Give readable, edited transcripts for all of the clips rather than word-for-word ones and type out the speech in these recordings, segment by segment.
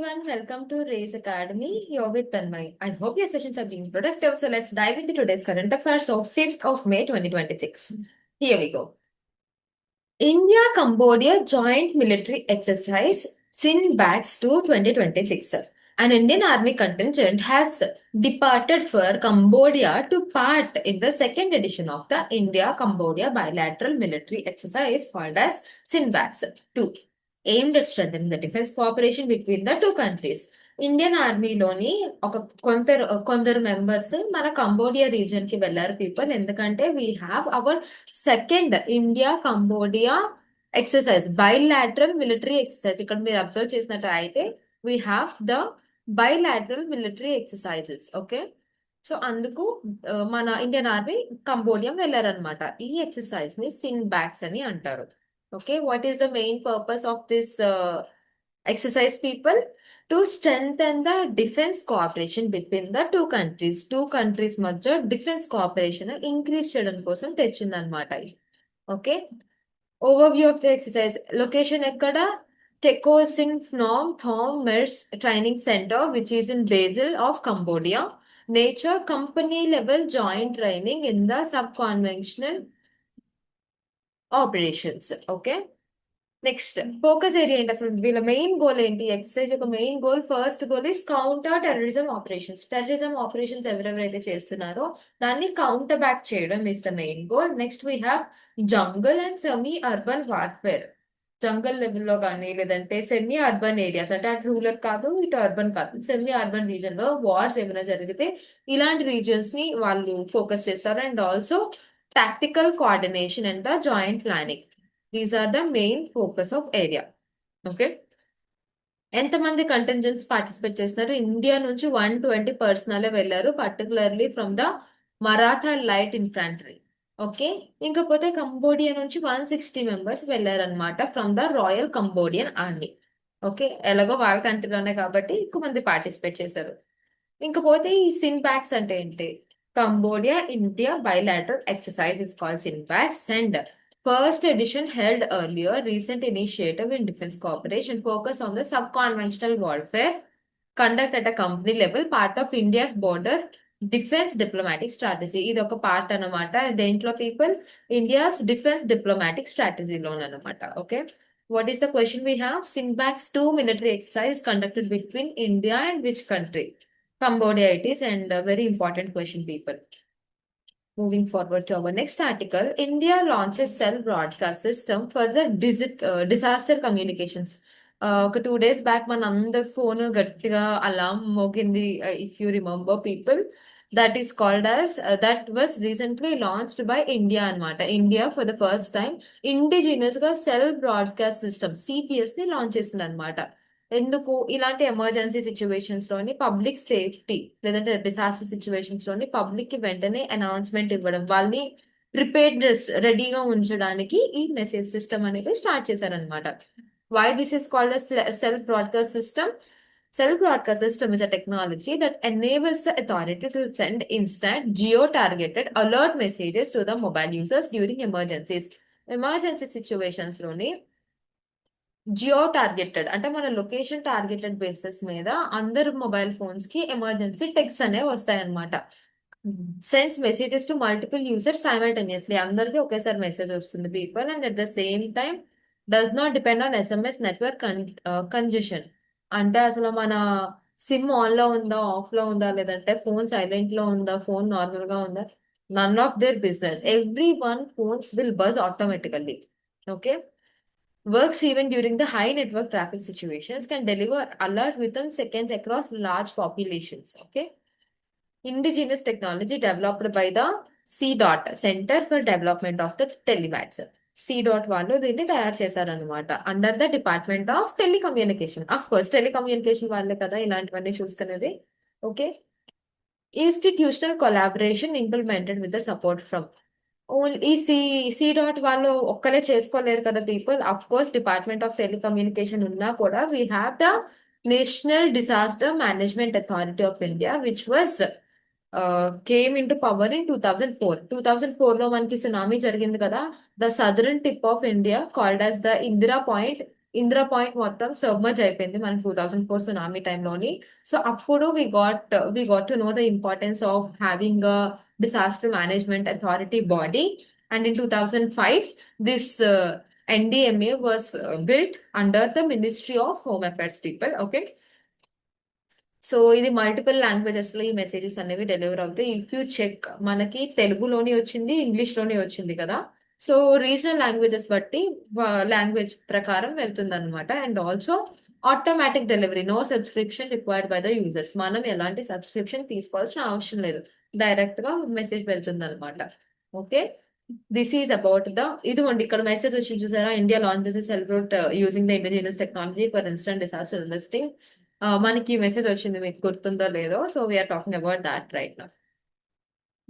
Everyone, welcome to Raise Academy. You're with Thanmayi. I hope your sessions are being productive. So let's dive into today's current affairs of 5th of May 2026. Here we go. India-Cambodia joint military exercise Sinbats to 2026. An Indian army contingent has departed for Cambodia to part in the second edition of the India-Cambodia bilateral military exercise called as Sinbats 2, aimed at strengthening the defense cooperation between the two countries. Indian ఆర్మీలోని కొందరు members మన Cambodia region కి వెళ్ళారు people. ఎందుకంటే we have our second India Cambodia exercise bilateral military exercise. ఇక్కడ మీరు observe చేసినట్టు అయితే we have the bilateral military exercises. Okay, so అందుకు మన ఇండియన్ ఆర్మీ కంబోడియా వెళ్ళారనమాట. ఈ ఎక్సర్సైజ్ ని సిన్ బ్యాక్స్ అని అంటారు. Okay, what is the main purpose of this exercise people? To strengthen the defense cooperation between the two countries. Two countries మధ్య defence cooperation increase చేయడం కోసం తెచ్చిందనమాట. Okay, overview of the exercise. Location ఎక్కడ? టెకోసిన్ ఫ్నామ్ థామ్ మెర్స్ training centre which is in బేజిల్ of Cambodia. Nature company level joint training in the sub conventional operations. Okay, next focus area ఏంటి? అసలు వీళ్ళ మెయిన్ గోల్ ఏంటి? ఎక్సర్సైజ్ యొక్క main goal, first goal is counter terrorism operations. Terrorism operations ఎవరెవరైతే చేస్తున్నారో దాన్ని counter back చేయడం is the main goal. Next we have jungle and semi urban warfare. Jungle లెవెల్లో కానీ లేదంటే సెమీ అర్బన్ ఏరియాస్, అంటే అటు రూరల్ కాదు ఇటు అర్బన్ కాదు, సెమీ అర్బన్ రీజన్ లో వార్స్ ఏమైనా జరిగితే ఇలాంటి రీజన్స్ ని వాళ్ళు ఫోకస్ చేస్తారు. And also tactical coordination and the joint planning. These are the main focus of area. Okay, ఎంతమంది కంటెంజెంట్స్ పార్టిసిపేట్ చేస్తున్నారు? ఇండియా నుంచి 120 పర్సనల్ వెళ్ళారు, particularly from the Maratha Light Infantry. Okay, ఇంకపోతే కంబోడియా నుంచి 160 మెంబర్స్ వెళ్ళారనమాట from the Royal Cambodian Army. Okay, ఎలాగో వాళ్ళ కంట్రీలోనే కాబట్టి ఎక్కువ మంది పార్టిసిపేట్ చేశారు. ఇంకపోతే ఈ సిన్బాక్స్ అంటే ఏంటి? Cambodia India bilateral exercise is called SINBACS, and first edition held earlier. Recent initiative in defense cooperation focus on the sub-conventional warfare conduct at a company level, part of India's border defense diplomatic strategy. ఇది ఒక part అనమాట. దేంట్లో people? India's defence diplomatic స్ట్రాటజీలోన్ అనమాట. Okay, what is the question we have? SINBACS 2 military exercise conducted between India and which country? Cambodia it is, and a very important question, people. Moving forward to our next article, India launches cell broadcast system for the disaster communications. ఒక 2 days back మన అందరి phone గట్టిగా alarm మోగింది, if you remember people. That is called as that was recently launched by India అనమాట. India for the first time indigenous గా cell broadcast system CPS ని launch చేసింది అనమాట. ఎందుకు? ఇలాంటి ఎమర్జెన్సీ సిచ్యువేషన్స్ లోని పబ్లిక్ సేఫ్టీ లేదంటే డిసాస్టర్ సిచ్యువేషన్స్ లోని పబ్లిక్ కి వెంటనే అనౌన్స్మెంట్ ఇవ్వడం, వాళ్ళని ప్రిపేర్డ్నెస్ రెడీగా ఉంచడానికి ఈ మెసేజ్ సిస్టమ్ అనేది స్టార్ట్ చేశారనమాట. Why this is called self broadcast system? Cell broadcast system is a technology that enables the authority to send instant geo-targeted alert messages to the mobile users during emergencies. Emergency situations లోని Jio targeted అంటే మన location targeted basis మీద అందరు mobile phones కి emergency text అనేవి వస్తాయన్నమాట. Sends messages to multiple users simultaneously. అందరికి ఒకేసారి మెసేజ్ వస్తుంది people, and at the same time does not depend on SMS network congestion. అంటే అసలు మన సిమ్ ఆన్ లో ఉందా, ఆఫ్ లో ఉందా, లేదంటే ఫోన్ సైలెంట్ లో ఉందా, ఫోన్ నార్మల్ గా ఉందా, none of their business. Every one phones will buzz automatically. Okay, works even during the high network traffic situations, can deliver alert within seconds across large populations. Okay, indigenous technology developed by the CDOT Center for Development of the Telemats. CDOT వాళ్ళు దీన్ని తయారు చేశారనమాట under the department of telecommunication. Of course telecommunication వాళ్ళే కదా ఇలాంటివన్నీ చూసుకునేది. Okay, institutional collaboration implemented with the support from ఈ dot వాళ్ళు ఒక్కలే చేసుకోలేరు కదా people. Of course department of telecommunication ఉన్నా కూడా we have the national disaster management authority of India which was came in to power in 2004. 2004 లో మనకి tsunami జరిగింది కదా. The southern tip of India called as the Indira point Indira point మొత్తం submerge అయిపోయింది మన 2004 tsunami టైంలోని. సో అప్పుడు we got to know the importance of having a disaster management authority body. And in 2005 this NDMA was built under the Ministry of Home Affairs people. Okay. So ఇది multiple languages లో ఈ messages అనేవి deliver అవుతాయి. If you check మనకి తెలుగులోని వచ్చింది, English లోని వచ్చింది కదా. సో రీజనల్ లాంగ్వేజెస్ బట్టి లాంగ్వేజ్ ప్రకారం వెళ్తుంది అనమాట. And also automatic delivery, no subscription required by the users. మనం ఎలాంటి సబ్స్క్రిప్షన్ తీసుకోవాల్సిన అవసరం లేదు, డైరెక్ట్ గా మెసేజ్ వెళ్తుంది అనమాట. Okay, this is about the, ఇదిగోండి ఇక్కడ మెసేజ్ వచ్చింది చూసారా, India launches self route using the indigenous technology for instant disaster listing. మనకి మెసేజ్ వచ్చింది, మీకు గుర్తుందో లేదో. So we are talking about that right now.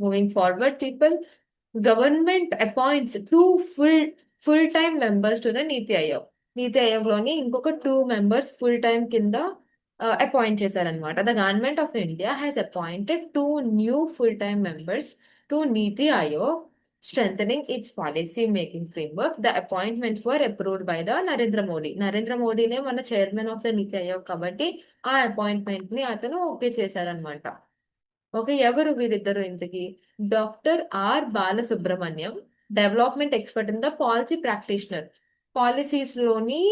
Moving forward people, government appoints 2 full time members to the NITI Aayog. NITI Aayog లోని ఇంకొక 2 members full time కింద appoint చేశారనమాట. The government of India has appointed 2 new full time members to NITI Aayog, strengthening its policy making framework. The appointments were approved by the Narendra Modi. Narendra మోడీనే మన chairman of the NITI Aayog కాబట్టి ఆ appointment ని అతను okay చేశారనమాట. Okay, ఎవరు వీరిద్దరు ఇంతకి? Doctor R Balasubramaniam, development expert in the policy practitioner. Policies లోని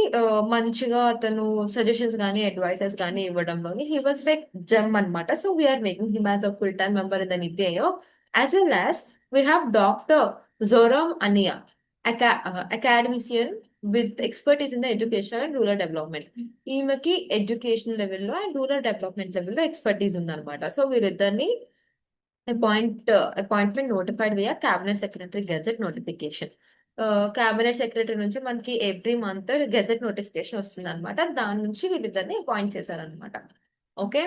మంచిగా అతను సజెషన్స్ కానీ అడ్వైసెస్ కానీ ఇవ్వడంలోని హీ వాజ్ లైక్ జెమ్ అనమాట. So we are making him as a full time member in the NITI Aayog. As well as we have Dr. Zoram Ania, academician with expertise in the educational and rural development. ఈమెకి education లెవెల్లో and rural development లెవెల్లో expertise ఉందన్నమాట. So వీరిద్దరిని appointment notified via cabinet secretary gazette notification. Cabinet secretary నుంచి మనకి every month gazette notification వస్తుంది అనమాట. దాని నుంచి వీరిద్దరిని అపాయింట్ చేశారనమాట. Okay,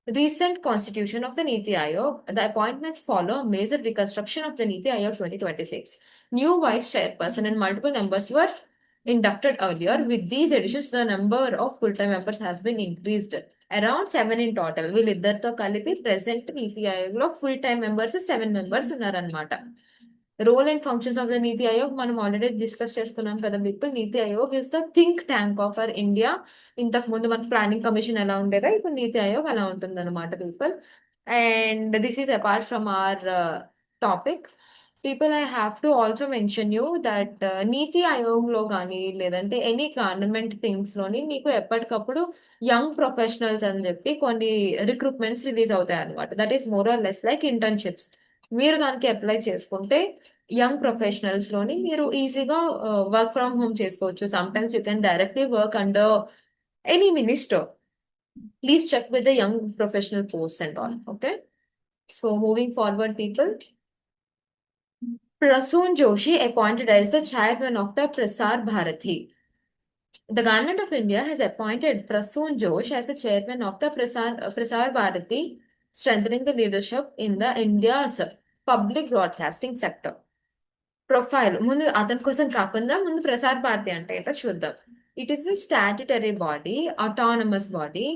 recent constitution of the Niti Aayog, the appointments follow a major reconstruction of the Niti Aayog 2026. New vice chairperson and multiple members were inducted earlier. With these additions, the number of full-time members has been increased around 7 in total. వీళ్ళిద్దరితో కలిపి present NITI Aayog లో full time members 7 members ఉన్నారనమాట. Role and functions of the NITI Aayog మనం already discuss చేసుకున్నాం కదా people. NITI Aayog is the think tank of our India. ఇంతకు ముందు మన ప్లానింగ్ కమిషన్ ఎలా ఉండేదా, ఇప్పుడు నీతి ఆయోగ్ అలా ఉంటుంది అనమాట people. And this is apart from our topic people. I have to also mention you that నీతి ఆయోగ్ లో కానీ లేదంటే ఎనీ గవర్నమెంట్ థింగ్స్ లోని మీకు ఎప్పటికప్పుడు యంగ్ ప్రొఫెషనల్స్ అని చెప్పి కొన్ని రిక్రూట్మెంట్స్ రిలీజ్ అవుతాయి అనమాట. That is more or less like internships. మీరు దానికి అప్లై చేసుకుంటే యంగ్ ప్రొఫెషనల్స్ లోని మీరు ఈజీగా వర్క్ ఫ్రమ్ హోమ్ చేసుకోవచ్చు. Sometimes you can directly work under any minister. Please check with the young professional post and all. Okay, so moving forward people, Prasoon Joshi appointed as the chairman of the Prasar Bharati. The government of India has appointed Prasoon Joshi as the chairman of the Prasar Bharati, strengthening the leadership in the India's public broadcasting sector. Profile ముందు అతని కోసం కాకుండా ముందు ప్రసార్ భారతి అంటే ఏంటో చూద్దాం. It is a statutory body, autonomous body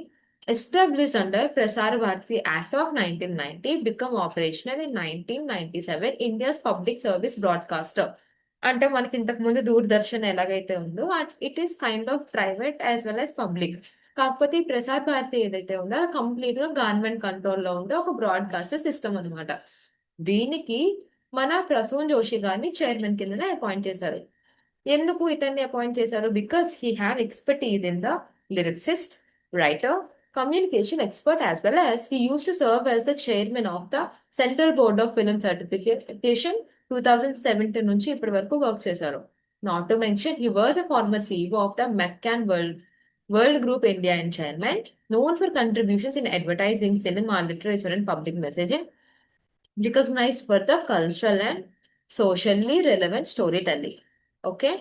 established under Prasar Bharati Act of 1990, become operational in 1997, India's public service broadcaster. అంటే మనకి ఇంతకు ముందు దూరదర్శన్ ఎలాగైతే ఉందో it is kind of private as well as public. కాకపోతే ఈ ప్రసార్ భారతి ఏదైతే ఉందో అది కంప్లీట్ గా గవర్నమెంట్ కంట్రోల్లో ఉండే ఒక బ్రాడ్కాస్టర్ సిస్టమ్ అనమాట. దీనికి మన ప్రసూన్ జోషి గారిని చైర్మన్ కింద అపాయింట్ చేశారు. ఎందుకు ఇతన్ని అపాయింట్ చేశారు? Because he have expertise in the lyricist, writer, communication expert, as well as he used to serve as the chairman of the Central Board of Film Certification 2017 నుంచి ఇప్పటి వరకు వర్క్ చేశారు. Not to mention, he was a former CEO of the McCann World Group India and chairman, known for contributions in advertising, cinema, literature, and public messaging, recognized for the cultural and socially relevant storytelling. Okay,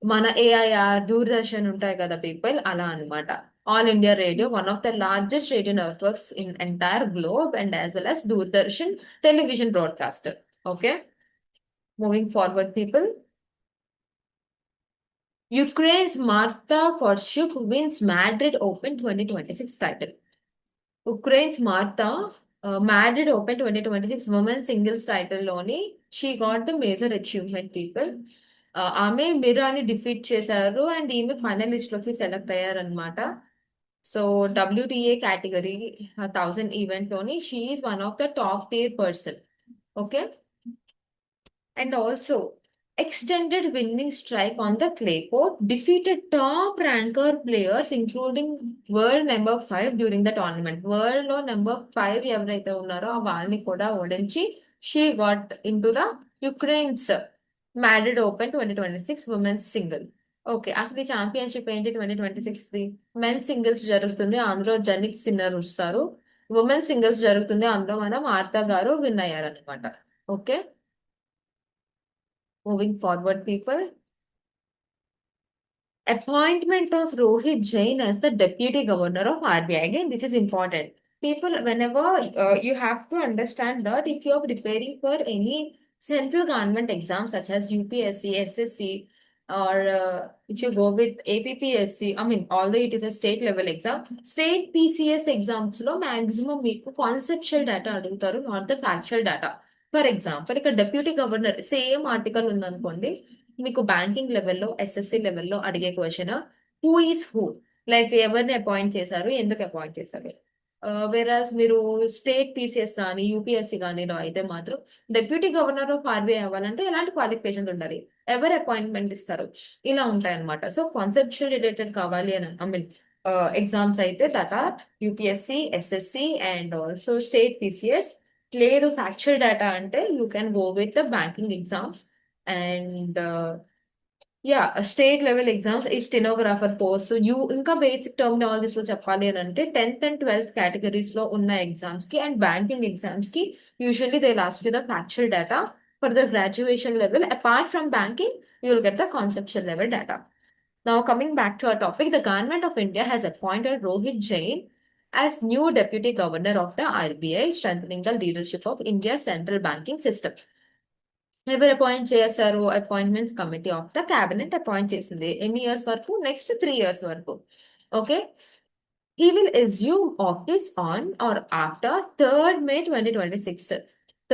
మన AIR, Doordarshan ఉంటాయి కదా people, అలా అనమాట. All India radio, one of the largest radio networks in entire globe, and as well as Doordarshan television broadcaster. Okay, moving forward people, Ukraine's Marta Korchuk wins Madrid Open 2026 title. Ukraine's Marta Madrid Open 2026 women's singles title లోని she got the major achievement people. ఆమె మిరాని defeat చేశారు and ఈమె finalist లోకి select అయ్యారనమాట. So WTA category 1000 event లోని she is one of the top tier person. Okay. And also extended winning streak on the clay court, defeated top ranker players including world number 5 during the tournament. World లో number 5 ఎవరైతే ఉన్నారో వాళ్ళని కూడా ఓడించి she got into the Ukraine's Madrid Open 2026 women's single. Okay, అసలు ఈ championship ఏంటి 2026 the? Men singles జరుగుతుంది, అందులో జనిక్ సిన్నర్ వస్తారు. ఉమెన్ సింగిల్స్ జరుగుతుంది, అందులో మన మార్తా గారు విన్ అయ్యారనమాట. Okay. Moving forward, people. Appointment of Rohit Jain as the Deputy Governor of RBI. Again, this is important. People, whenever you have to understand that if you are preparing for any central government exam such as UPSC, SSC, or if you go with APPSC, I mean, although it is a state level exam, state PCS exams లో maximum మీకు conceptual data అడుగుతారు, not the factual data. For example ఇక్కడ deputy governor same article ఉందనుకోండి, మీకు banking లెవెల్లో SSC లెవెల్లో అడిగే question who is who, like ఎవరిని అపాయింట్ చేశారు, ఎందుకు అపాయింట్ చేశారు. వేరాజ్ మీరు స్టేట్ పీసీఎస్ కానీ యూపీఎస్సీ కానీలో అయితే మాత్రం డెప్యూటీ గవర్నర్ ఆఫ్ ఆర్బీఐ అవ్వాలంటే ఎలాంటి క్వాలిఫికేషన్స్ ఉండాలి, ఎవరు అపాయింట్మెంట్ ఇస్తారు, ఇలా ఉంటాయన్నమాట. సో కాన్సెప్చువల్ రిలేటెడ్ కావాలి అని ఐ మీన్ ఎగ్జామ్స్ అయితే that are UPSC, SSC and also state PCS. లేదు ఫ్యాక్చువల్ డేటా అంటే you can go with the banking exams and yeah state level exams ఈ స్టెనోగ్రాఫర్ పోస్ట్. ఇంకా బేసిక్ టర్మినాలజీస్ లో చెప్పాలి అని అంటే 10th and 12th కేటగిరీస్ లో ఉన్న ఎగ్జామ్స్ కి అండ్ బ్యాంకింగ్ ఎగ్జామ్స్ కి usually they last with the factual data. For the graduation level apart from banking you will get the conceptual level data. Now coming back to our topic, the government of India has appointed Rohit Jain as new deputy governor of the RBI, strengthening the leadership of India's central banking system. ఎవరు appoint చేశారు? Appointments committee of the cabinet appoint చేసింది. ఎన్ని years వరకు? Next 3 years వరకు. Okay. He will assume office on or after 3rd May 2026.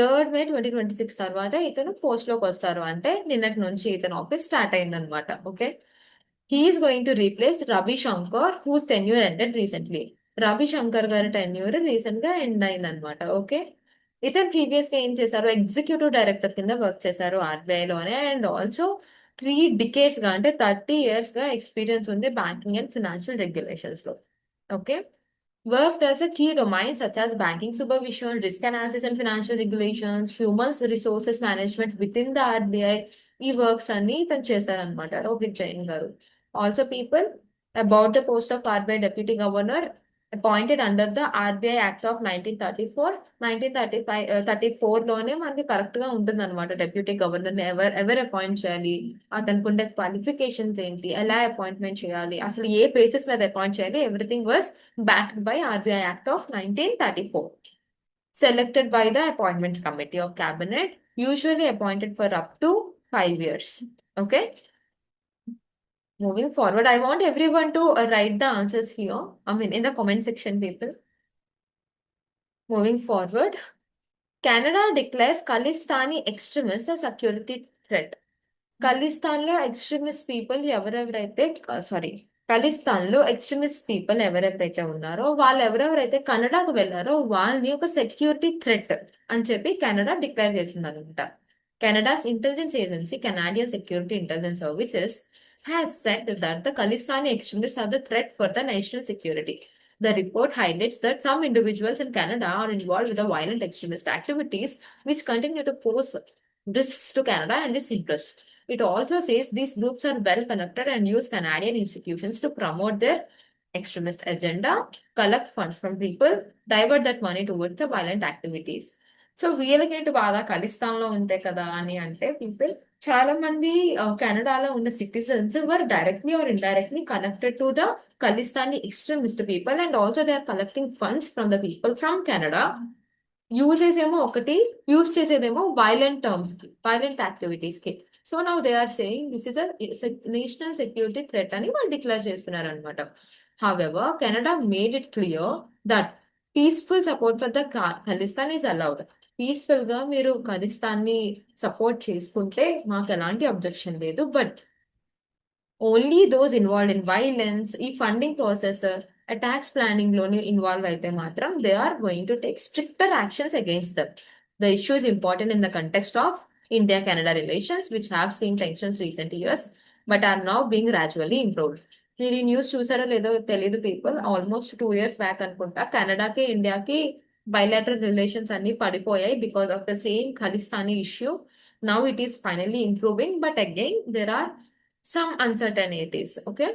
3rd May 2026 తర్వాత ఇతను post లోకి వస్తారు, అంటే నిన్నటి నుంచి ఇతను ఆఫీస్ స్టార్ట్ అయిందనమాట. Okay. He is going to replace Ravi Shankar, whose tenure ended recently. Ravi Shankar గారి టెన్యూర్ రీసెంట్ గా ఎండ్ అయింది అనమాట. ఓకే. ఇతను ప్రీవియస్ గా ఏం చేశారు? ఎగ్జిక్యూటివ్ డైరెక్టర్ కింద వర్క్ చేశారు ఆర్బీఐ లోనే అండ్ ఆల్సో 3 decades గా అంటే 30 years గా ఎక్స్పీరియన్స్ ఉంది బ్యాంకింగ్ అండ్ ఫినాన్షియల్ రెగ్యులేషన్స్ లో. Okay. Worked as a key domain such as banking supervision, risk analysis and financial regulations, human resources management within the RBI. ఈ works అన్ని ఇతను చేశారనమాట రోహిత్ జైన్ గారు. Also people about the post of RBI Deputy Governor appointed under the RBI Act of 1934, 1934 లోనే మనకి correct గా ఉంటుంది అనమాట. డెప్యూటీ గవర్నర్ ఎవరు అపాయింట్ చేయాలి, అతనికి ఉండే క్వాలిఫికేషన్స్ ఏంటి, ఎలా అపాయింట్మెంట్ చేయాలి, అసలు ఏ బేసిస్ మీద అపాయింట్ చేయాలి, everything was backed by RBI Act of 1934. Selected by the Appointments Committee of Cabinet, usually appointed for up to 5 years. Okay. Moving forward, I want everyone to write the answers here. I mean, in the comment section, people. Moving forward, Canada declares Khalistani extremists a security threat. Khalistan లో extremist people ఎవరెవరైతే ఖలిస్తాన్ లో extremist people ఎవరెవరైతే ఉన్నారో వాళ్ళు ఎవరెవరైతే కన్నడకు వెళ్ళారో వాళ్ళని ఒక సెక్యూరిటీ థ్రెట్ అని చెప్పి కెనడా డిక్లేర్ చేసింది అనమాట. Canada's intelligence agency Canadian security intelligence services has said that the Khalistani extremists are the threat for the national security. The report highlights that some individuals in Canada are involved with the violent extremist activities which continue to pose risks to Canada and its interests. It also says these groups are well connected and use Canadian institutions to promote their extremist agenda, collect funds from people, divert that money towards the violent activities. So వీళ్ళకేంటి బాధ ఖలిస్తాన్లో ఉంటే కదా అని అంటే people చాలా మంది కెనడాలో ఉన్న citizens were directly or indirectly connected to the Khalistani extremist people and also they are collecting funds from the people from Canada. Uses ఏమో ఒకటి, యూజ్ చేసేదేమో వైలెంట్ టర్మ్స్ కి, వైలెంట్ యాక్టివిటీస్ కి. So now they are saying this is a national security threat అని వాళ్ళు declare చేస్తున్నారు అనమాట. However, Canada made it clear that peaceful support for the Khalistan is allowed. Peaceful గా మీరు ఖలిస్తాన్ని సపోర్ట్ చేసుకుంటే మాకు ఎలాంటి అబ్జెక్షన్ లేదు. But only those involved in violence, ఈ ఫండింగ్ ప్రాసెస్, అటాక్స్ ప్లానింగ్ లోని ఇన్వాల్వ్ అయితే మాత్రం they are going to take stricter actions against them. The issue is important in the context of India Canada relations which have seen tensions recent years but are now being gradually improved. మీరు ఈ news చూసారో లేదో తెలియదు people, almost 2 years back అనుకుంటా కెనడాకి ఇండియాకి bilateral relations అన్ని పడిపోయాయి because of the same Khalistani issue. Now it is finally improving but again there are some uncertainties. Okay,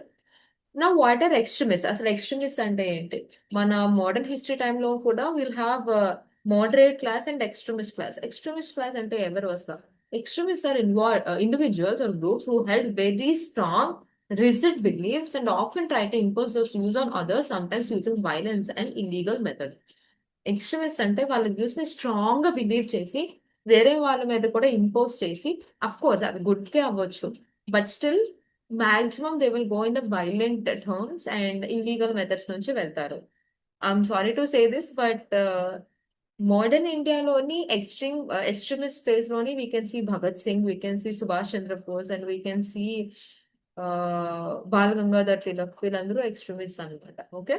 నా వాట్ ఆర్ ఎక్స్ట్రీమిస్ట్? అసలు ఎక్స్ట్రీమిస్ట్ అంటే ఏంటి? మన మోడర్న్ హిస్టరీ టైంలో కూడా will have moderate class and extremist class. Extremist class అంటే ఎవరు అసలు? Extremist are individuals or groups who held very strong rigid beliefs and often try to impose those views on others, sometimes using violence and illegal methods. Extremist అంటే వాళ్ళ views ని strong గా believe చేసి వేరే వాళ్ళ మీద కూడా ఇంపోజ్ చేసి, అఫ్ కోర్స్ అది గుడ్ కే అవ్వచ్చు, but still maximum they will go in the violent terms and illegal methods నుంచి వెళ్తారు. I'm sorry to say this but modern ఇండియాలోని ఎక్స్ట్రీమిస్ట్ ఫేజ్ లోని we can see Bhagat Singh, we can see Subhash Chandra Bose and we can see Bal Gangadhar Tilak. వీళ్ళందరూ extremist అనమాట. Okay,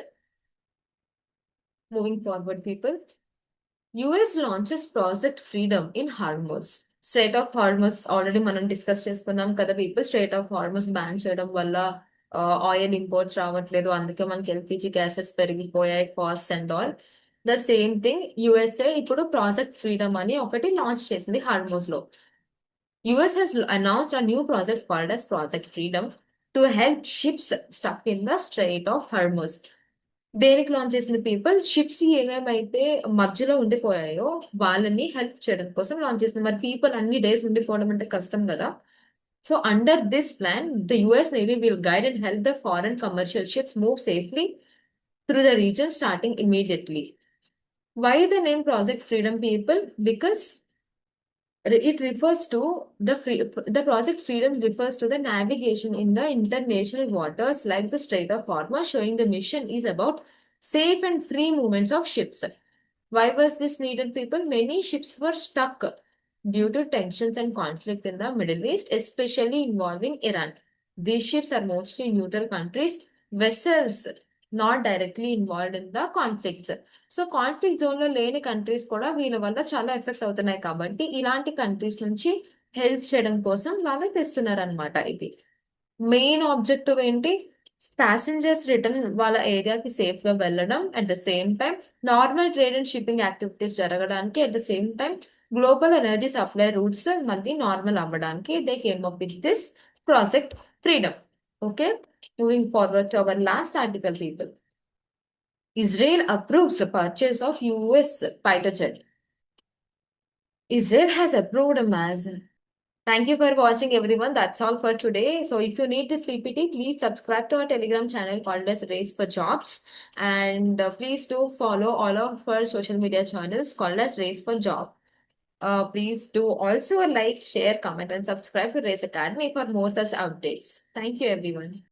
moving forward people. US launches project freedom in Hormuz. Strait of Hormuz already మనం discuss చేసుకున్నాం కదా people. Straight of హార్మోస్ ban చేయడం వల్ల oil imports రావట్లేదు, అందుకే మనకి ఎల్పిజి గ్యాసెస్ పెరిగిపోయాయి, cost and all. The same thing USA ఇప్పుడు ప్రాజెక్ట్ ఫ్రీడమ్ అని ఒకటి లాంచ్ చేసింది హార్మోస్ లో. US has announced a new project called as Project Freedom to help ships stuck in the Strait of Hormuz. దేనికి launch చేసిన people? Ships ఏమేమైతే మధ్యలో ఉండిపోయాయో వాళ్ళని help చేయడం కోసం లాంచ్ చేసింది. మరి పీపుల్ అన్ని డేస్ ఉండిపోవడం అంటే కష్టం కదా. So under this plan the US navy will guide and help the foreign commercial ships move safely through the region starting immediately. Why the name project freedom people? Because it refers to the project freedom refers to the navigation in the international waters like the Strait of Hormuz, showing the mission is about safe and free movements of ships. Why was this needed, people? Many ships were stuck due to tensions and conflict in the Middle East, especially involving Iran. These ships are mostly neutral countries, vessels not directly involved in the conflicts. So conflict zone లో లేని countries కూడా వీళ్ళ వల్ల చాలా effect అవుతున్నాయి కాబట్టి ఇలాంటి countries నుంచి హెల్ప్ చేయడం కోసం వాళ్ళు తెస్తున్నారు అనమాట. ఇది మెయిన్ ఆబ్జెక్టివ్ ఏంటి? ప్యాసింజర్స్ రిటర్న్ వాళ్ళ ఏరియాకి సేఫ్ గా వెళ్ళడం, at the same time normal trade and shipping activities జరగడానికి, at the same time global energy supply routes మళ్ళీ నార్మల్ అవ్వడానికి they came up with this project freedom. Okay, moving forward to our last article people. Israel approves the purchase of US fighter jet. Israel has approved a massive. Thank you for watching everyone. That's all for today. So if you need this PPT, please subscribe to our Telegram channel called as Race for Jobs. And please do follow all of our social media channels called as Race for Job. Please do also like, share, comment and subscribe to Race Academy for more such updates. Thank you everyone.